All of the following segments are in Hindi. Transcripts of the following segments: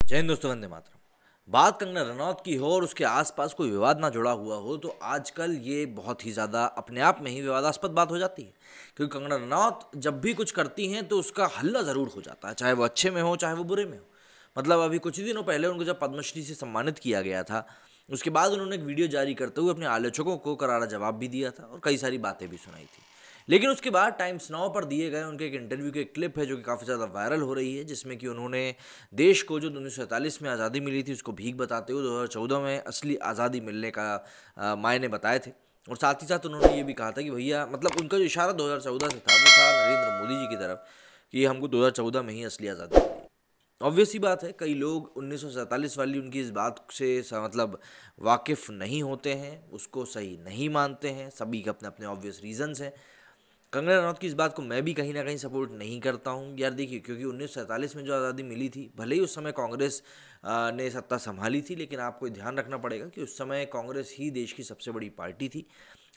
जय हिंद दोस्तों, वंदे मातरम। बात कंगना रनौत की हो और उसके आसपास कोई विवाद ना जुड़ा हुआ हो तो आजकल ये बहुत ही ज़्यादा अपने आप में ही विवादास्पद बात हो जाती है। क्योंकि कंगना रनौत जब भी कुछ करती हैं तो उसका हल्ला ज़रूर हो जाता है, चाहे वो अच्छे में हो चाहे वो बुरे में हो। मतलब अभी कुछ ही दिनों पहले उनको जब पद्मश्री से सम्मानित किया गया था, उसके बाद उन्होंने एक वीडियो जारी करते हुए अपने आलोचकों को करारा जवाब भी दिया था और कई सारी बातें भी सुनाई थी। लेकिन उसके बाद टाइम्स नाउ पर दिए गए उनके एक इंटरव्यू की एक क्लिप है जो कि काफ़ी ज़्यादा वायरल हो रही है, जिसमें कि उन्होंने देश को जो 1947 में आज़ादी मिली थी उसको भीख बताते हुए 2014 में असली आज़ादी मिलने का मायने बताए थे। और साथ ही साथ उन्होंने ये भी कहा था कि भैया, मतलब उनका जो इशारा 2014 से था वो था नरेंद्र मोदी जी की तरफ कि हमको 2014 में ही असली आज़ादी मिली। ऑब्वियस सी बात है, कई लोग 1947 वाली उनकी इस बात से मतलब वाकिफ़ नहीं होते हैं, उसको सही नहीं मानते हैं। सभी के अपने अपने ऑब्वियस रीजंस हैं। कंगना रनौत की इस बात को मैं भी कहीं ना कहीं सपोर्ट नहीं करता हूँ यार। देखिए, क्योंकि 1947 में जो आज़ादी मिली थी, भले ही उस समय कांग्रेस ने सत्ता संभाली थी, लेकिन आपको ध्यान रखना पड़ेगा कि उस समय कांग्रेस ही देश की सबसे बड़ी पार्टी थी।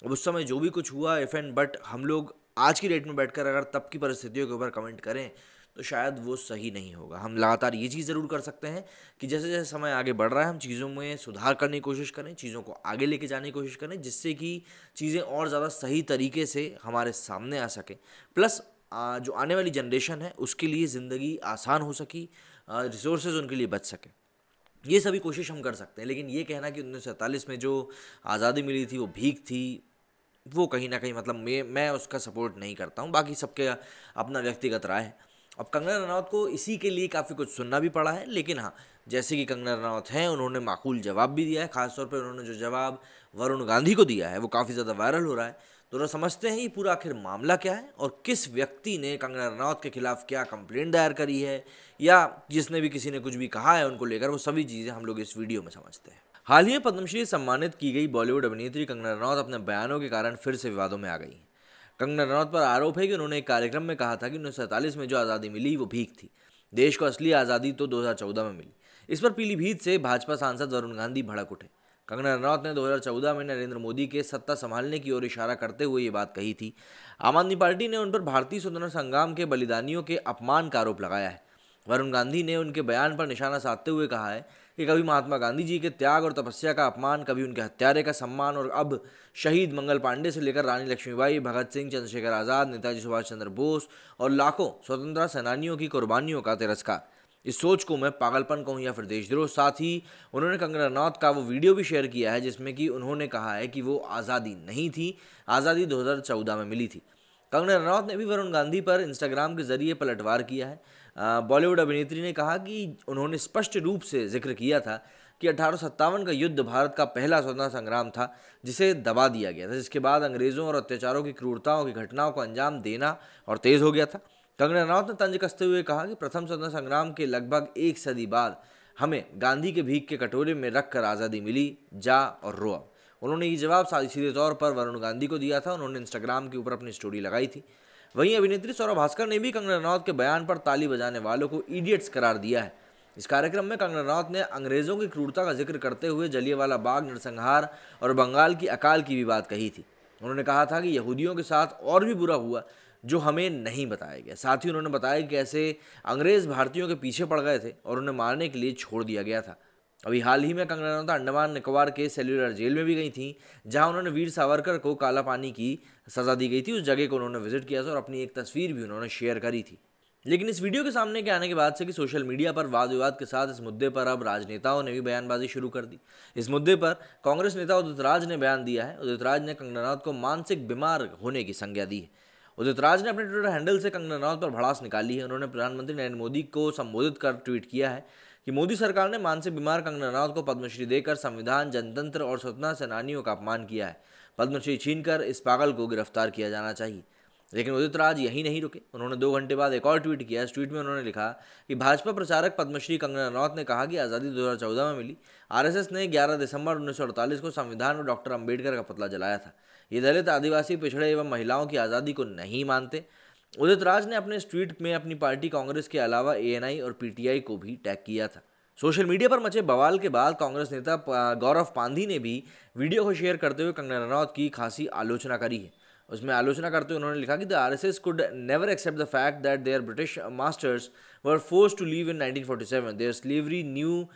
अब उस समय जो भी कुछ हुआ इफ़ एंड बट, हम लोग आज की डेट में बैठकर अगर तब की परिस्थितियों के ऊपर कमेंट करें तो शायद वो सही नहीं होगा। हम लगातार ये चीज़ ज़रूर कर सकते हैं कि जैसे जैसे समय आगे बढ़ रहा है हम चीज़ों में सुधार करने की कोशिश करें, चीज़ों को आगे लेके जाने की कोशिश करें, जिससे कि चीज़ें और ज़्यादा सही तरीके से हमारे सामने आ सकें। प्लस जो आने वाली जनरेशन है उसके लिए ज़िंदगी आसान हो सकी, रिसोर्सेज उनके लिए बच सके। ये सभी कोशिश हम कर सकते हैं। लेकिन ये कहना कि 1947 में जो आज़ादी मिली थी वो भीख थी, वो कहीं ना कहीं मतलब मैं उसका सपोर्ट नहीं करता हूँ। बाकी सबके अपना व्यक्तिगत राय है। अब कंगना रनौत को इसी के लिए काफ़ी कुछ सुनना भी पड़ा है, लेकिन हाँ, जैसे कि कंगना रनौत हैं, उन्होंने माकूल जवाब भी दिया है। खासतौर पर उन्होंने जो जवाब वरुण गांधी को दिया है वो काफ़ी ज़्यादा वायरल हो रहा है। तो समझते हैं ये पूरा आखिर मामला क्या है और किस व्यक्ति ने कंगना रनौत के खिलाफ क्या कंप्लेंट दायर करी है, या जिसने भी किसी ने कुछ भी कहा है उनको लेकर, वो सभी चीज़ें हम लोग इस वीडियो में समझते हैं। हाल ही में पद्मश्री सम्मानित की गई बॉलीवुड अभिनेत्री कंगना रनौत अपने बयानों के कारण फिर से विवादों में आ गई हैं। कंगना रनौत पर आरोप है कि उन्होंने एक कार्यक्रम में कहा था कि 1947 में जो आज़ादी मिली वो भीख थी, देश को असली आज़ादी तो 2014 में मिली। इस पर पीलीभीत से भाजपा सांसद वरुण गांधी भड़क उठे। कंगना रनौत ने 2014 में नरेंद्र मोदी के सत्ता संभालने की ओर इशारा करते हुए ये बात कही थी। आम आदमी पार्टी ने उन पर भारतीय स्वतंत्रता संग्राम के बलिदानियों के अपमान का आरोप लगाया है। वरुण गांधी ने उनके बयान पर निशाना साधते हुए कहा है कि कभी महात्मा गांधी जी के त्याग और तपस्या का अपमान, कभी उनके हत्यारे का सम्मान, और अब शहीद मंगल पांडे से लेकर रानी लक्ष्मीबाई, भगत सिंह, चंद्रशेखर आज़ाद, नेताजी सुभाष चंद्र बोस और लाखों स्वतंत्रता सेनानियों की कुर्बानियों का तिरस्कार। इस सोच को मैं पागलपन कहूँ या फिर देशद्रोह। साथ ही उन्होंने कंगना रनौत का वो वीडियो भी शेयर किया है जिसमें कि उन्होंने कहा है कि वो आज़ादी नहीं थी, आज़ादी 2014 में मिली थी। कंगना रनौत ने भी वरुण गांधी पर इंस्टाग्राम के जरिए पलटवार किया है। बॉलीवुड अभिनेत्री ने कहा कि उन्होंने स्पष्ट रूप से जिक्र किया था कि 1857 का युद्ध भारत का पहला स्वतंत्रता संग्राम था जिसे दबा दिया गया था, जिसके बाद अंग्रेज़ों और अत्याचारों की क्रूरताओं की घटनाओं को अंजाम देना और तेज़ हो गया था। कंगना रनौत ने तंज कसते हुए कहा कि प्रथम स्वतंत्रता संग्राम के लगभग एक सदी बाद हमें गांधी के भीख के कटोरे में रखकर आज़ादी मिली, जा और रो अब। उन्होंने ये जवाब सीधे तौर पर वरुण गांधी को दिया था। उन्होंने इंस्टाग्राम के ऊपर अपनी स्टोरी लगाई थी। वहीं अभिनेत्री सौरभ भास्कर ने भी कंगना रनौत के बयान पर ताली बजाने वालों को इडियट्स करार दिया है। इस कार्यक्रम में कंगना रनौत ने अंग्रेजों की क्रूरता का जिक्र करते हुए जलियांवाला बाग नरसंहार और बंगाल की अकाल की भी बात कही थी। उन्होंने कहा था कि यहूदियों के साथ और भी बुरा हुआ जो हमें नहीं बताया गया। साथ ही उन्होंने बताया कि कैसे अंग्रेज भारतीयों के पीछे पड़ गए थे और उन्हें मारने के लिए छोड़ दिया गया था। अभी हाल ही में कंगना रनौत अंडमान निकोबार के सेल्युलर जेल में भी गई थी, जहां उन्होंने वीर सावरकर को काला पानी की सज़ा दी गई थी। उस जगह को उन्होंने विजिट किया था और अपनी एक तस्वीर भी उन्होंने शेयर करी थी। लेकिन इस वीडियो के सामने के आने के बाद से कि सोशल मीडिया पर वाद विवाद के साथ इस मुद्दे पर अब राजनेताओं ने भी बयानबाजी शुरू कर दी। इस मुद्दे पर कांग्रेस नेता उदित राज ने बयान दिया है। उदित राज ने कंगना रनौत को मानसिक बीमार होने की संज्ञा दी है। उदित राज ने अपने ट्विटर हैंडल से कंगना रनौत पर भड़ास निकाली है। उन्होंने प्रधानमंत्री नरेंद्र मोदी को संबोधित कर ट्वीट किया है कि मोदी सरकार ने मानसिक बीमार कंगना रनौत को पद्मश्री देकर संविधान, जनतंत्र और स्वतंत्रता सेनानियों का अपमान किया है। पद्मश्री छीनकर इस पागल को गिरफ्तार किया जाना चाहिए। लेकिन उदित राज यही नहीं रुके। उन्होंने 2 घंटे बाद एक और ट्वीट किया। इस ट्वीट में उन्होंने लिखा कि भाजपा प्रचारक पद्मश्री कंगना रनौत ने कहा कि आज़ादी 2014 में मिली। आरएसएस ने 11 दिसंबर 1948 को संविधान में डॉक्टर अंबेडकर का पुतला जलाया था। ये दलित, आदिवासी, पिछड़े एवं महिलाओं की आज़ादी को नहीं मानते। उदित राज ने अपने इस ट्वीट में अपनी पार्टी कांग्रेस के अलावा एएनआई और पीटीआई को भी टैग किया था। सोशल मीडिया पर मचे बवाल के बाद कांग्रेस नेता गौरव पांधी ने भी वीडियो को शेयर करते हुए कंगना रनौत की खासी आलोचना करी है। उसमें आलोचना करते हुए उन्होंने लिखा कि the RSS could never accept the fact that there British masters were forced to leave in 1947. There slavery knew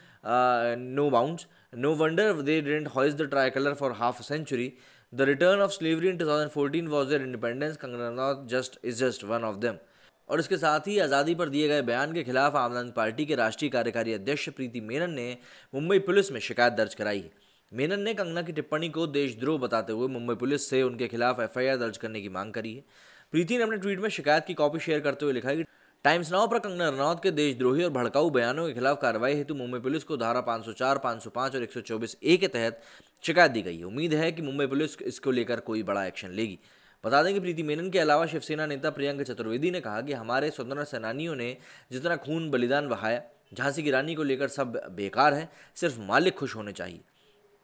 no bounds. No wonder they didn't hoist the tricolor for half a century. The return of slavery in 2014 was their independence. Kangana Ranaut is just one of them. और इसके साथ ही आज़ादी पर दिए गए बयान के खिलाफ आम आदमी पार्टी के राष्ट्रीय कार्यकारी अध्यक्ष प्रीति मेनन ने मुंबई पुलिस में शिकायत दर्ज कराई है। मेनन ने कंगना की टिप्पणी को देशद्रोह बताते हुए मुंबई पुलिस से उनके खिलाफ एफआईआर दर्ज करने की मांग करी है। प्रीति ने अपने ट्वीट में शिकायत की कॉपी शेयर करते हुए लिखा है कि टाइम्स नाउ पर कंगना रनौत के देशद्रोही और भड़काऊ बयानों के खिलाफ कार्रवाई हेतु मुंबई पुलिस को धारा 504, 505 और 124A के तहत शिकायत दी गई है। उम्मीद है कि मुंबई पुलिस इसको लेकर कोई बड़ा एक्शन लेगी। बता दें कि प्रीति मेनन के अलावा शिवसेना नेता प्रियंका चतुर्वेदी ने कहा कि हमारे स्वतंत्रता सेनानियों ने जितना खून बलिदान बहाया, झांसी की रानी को लेकर सब बेकार है, सिर्फ मालिक खुश होने चाहिए।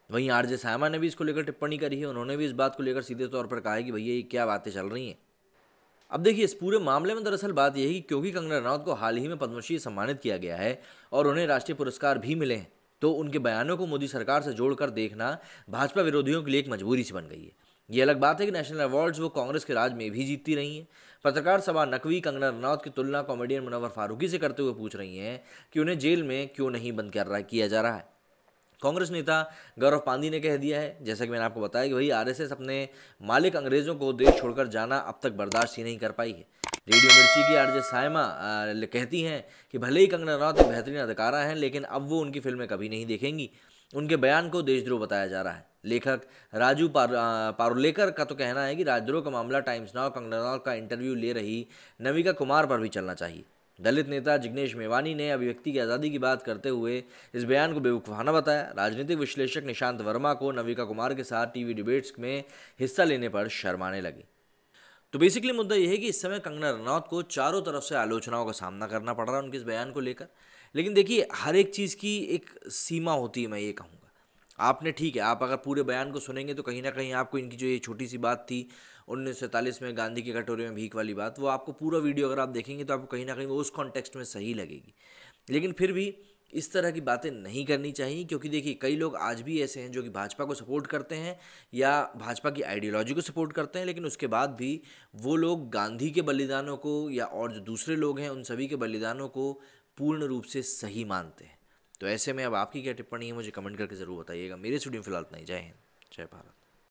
वहीं आरजे सायमा ने भी इसको लेकर टिप्पणी करी है। उन्होंने भी इस बात को लेकर सीधे तौर पर कहा है कि भैया ये क्या बातें चल रही हैं। अब देखिए, इस पूरे मामले में दरअसल बात यह है कि क्योंकि कंगना रनौत को हाल ही में पद्मश्री सम्मानित किया गया है और उन्हें राष्ट्रीय पुरस्कार भी मिले हैं, तो उनके बयानों को मोदी सरकार से जोड़कर देखना भाजपा विरोधियों के लिए एक मजबूरी सी बन गई है। ये अलग बात है कि नेशनल अवार्ड्स वो कांग्रेस के राज में भी जीतती रही हैं। पत्रकार सभा नकवी कंगना रनौत की तुलना कॉमेडियन मुनव्वर फारूकी से करते हुए पूछ रही हैं कि उन्हें जेल में क्यों नहीं बंद किया जा रहा है। कांग्रेस नेता गौरव पांदी ने कह दिया है, जैसा कि मैंने आपको बताया, कि भाई आरएसएस अपने मालिक अंग्रेजों को देश छोड़कर जाना अब तक बर्दाश्त ही नहीं कर पाई है। रेडियो मिर्ची की आरजे सायमा कहती हैं कि भले ही कंगना रनौत एक बेहतरीन अदाकारा हैं, लेकिन अब वो उनकी फिल्में कभी नहीं देखेंगी। उनके बयान को देशद्रोह बताया जा रहा है। लेखक राजू पारुलेकर का तो कहना है कि राजद्रोह का मामला टाइम्स नाउ कंगना रनौत का इंटरव्यू ले रही नविका कुमार पर भी चलना चाहिए। दलित नेता जिग्नेश मेवानी ने अभिव्यक्ति की आज़ादी की बात करते हुए इस बयान को बेवकूफ़ाना बताया। राजनीतिक विश्लेषक निशांत वर्मा को नविका कुमार के साथ टीवी डिबेट्स में हिस्सा लेने पर शर्माने लगे। तो बेसिकली मुद्दा यह है कि इस समय कंगना रनौत को चारों तरफ से आलोचनाओं का सामना करना पड़ रहा है उनके इस बयान को लेकर। लेकिन देखिए, हर एक चीज़ की एक सीमा होती है, मैं ये कहूँगा। आपने ठीक है, आप अगर पूरे बयान को सुनेंगे तो कहीं ना कहीं आपको इनकी जो ये छोटी सी बात थी 1947 में गांधी की कटोरे में भीख वाली बात, वो आपको पूरा वीडियो अगर आप देखेंगे तो आपको कहीं ना कहीं वो उस कॉन्टेक्स्ट में सही लगेगी। लेकिन फिर भी इस तरह की बातें नहीं करनी चाहिए, क्योंकि देखिए कई लोग आज भी ऐसे हैं जो कि भाजपा को सपोर्ट करते हैं या भाजपा की आइडियोलॉजी को सपोर्ट करते हैं, लेकिन उसके बाद भी वो लोग गांधी के बलिदानों को या और जो दूसरे लोग हैं उन सभी के बलिदानों को पूर्ण रूप से सही मानते हैं। तो ऐसे में अब आपकी क्या टिप्पणी है, मुझे कमेंट करके ज़रूर बताइएगा। मेरे स्टूडियो में फिलहाल इतना ही। जय हिंद, जय भारत।